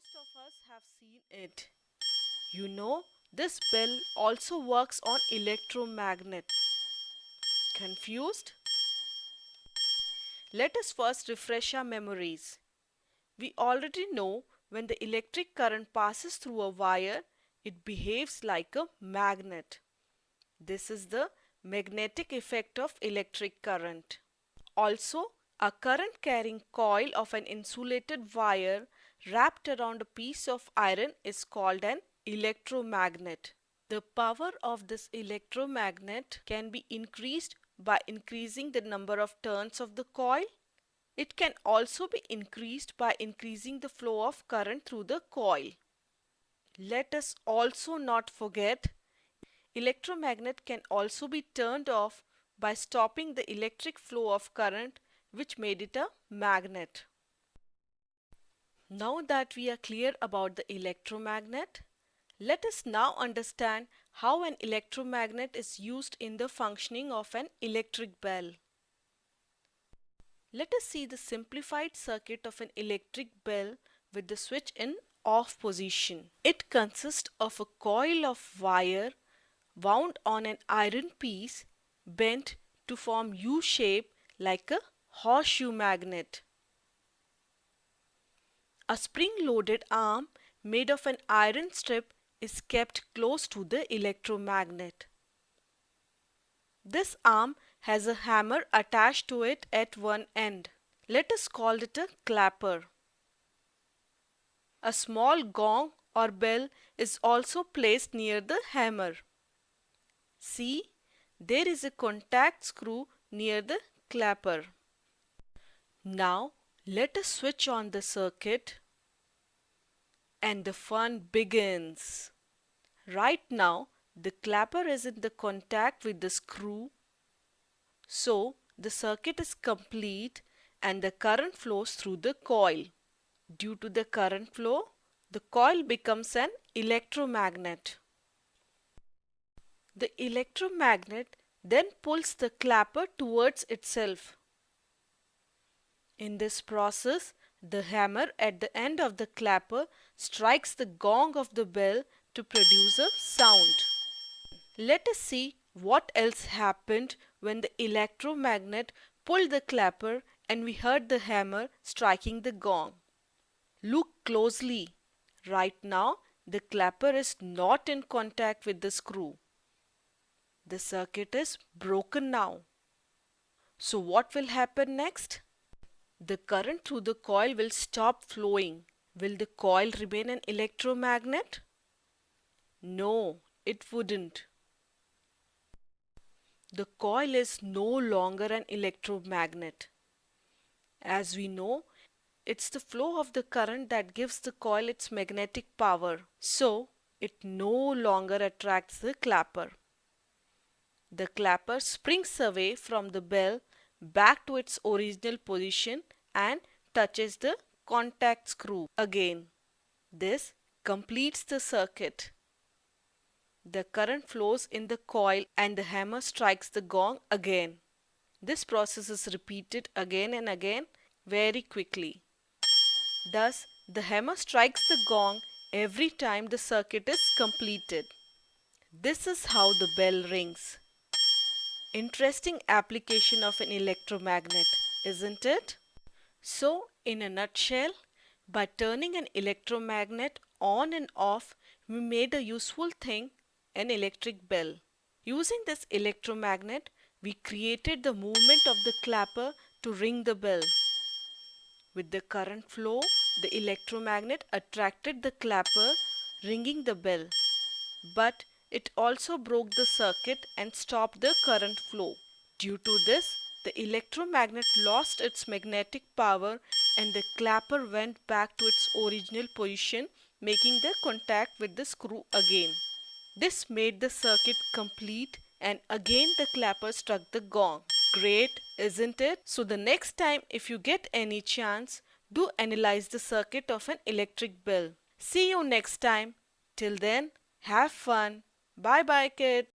Most of us have seen it. You know, this bell also works on electromagnet. Confused? Let us first refresh our memories. We already know when the electric current passes through a wire, it behaves like a magnet. This is the magnetic effect of electric current. Also, a current carrying coil of an insulated wire wrapped around a piece of iron is called an electromagnet. The power of this electromagnet can be increased by increasing the number of turns of the coil. It can also be increased by increasing the flow of current through the coil. Let us also not forget, electromagnet can also be turned off by stopping the electric flow of current which made it a magnet. Now that we are clear about the electromagnet, let us now understand how an electromagnet is used in the functioning of an electric bell. Let us see the simplified circuit of an electric bell with the switch in off position. It consists of a coil of wire wound on an iron piece bent to form U shape like a horseshoe magnet. A spring-loaded arm made of an iron strip is kept close to the electromagnet. This arm has a hammer attached to it at one end. Let us call it a clapper. A small gong or bell is also placed near the hammer. See, there is a contact screw near the clapper. Now, let us switch on the circuit and the fun begins. Right now, the clapper is in the contact with the screw, so the circuit is complete and the current flows through the coil. Due to the current flow, the coil becomes an electromagnet. The electromagnet then pulls the clapper towards itself. In this process, the hammer at the end of the clapper strikes the gong of the bell to produce a sound. Let us see what else happened when the electromagnet pulled the clapper and we heard the hammer striking the gong. Look closely. Right now, the clapper is not in contact with the screw. The circuit is broken now. So what will happen next? The current through the coil will stop flowing. Will the coil remain an electromagnet? No, it wouldn't. The coil is no longer an electromagnet. As we know, it's the flow of the current that gives the coil its magnetic power. So, it no longer attracts the clapper. The clapper springs away from the bell back to its original position and touches the contact screw again. This completes the circuit. The current flows in the coil and the hammer strikes the gong again. This process is repeated again and again very quickly. Thus, the hammer strikes the gong every time the circuit is completed. This is how the bell rings. Interesting application of an electromagnet, isn't it? So, in a nutshell, by turning an electromagnet on and off, we made a useful thing, an electric bell. Using this electromagnet, we created the movement of the clapper to ring the bell. With the current flow, the electromagnet attracted the clapper, ringing the bell. But it also broke the circuit and stopped the current flow. Due to this, the electromagnet lost its magnetic power and the clapper went back to its original position, making the contact with the screw again. This made the circuit complete and again the clapper struck the gong. Great, isn't it? So the next time if you get any chance, do analyze the circuit of an electric bell. See you next time. Till then, have fun. Bye bye, kid.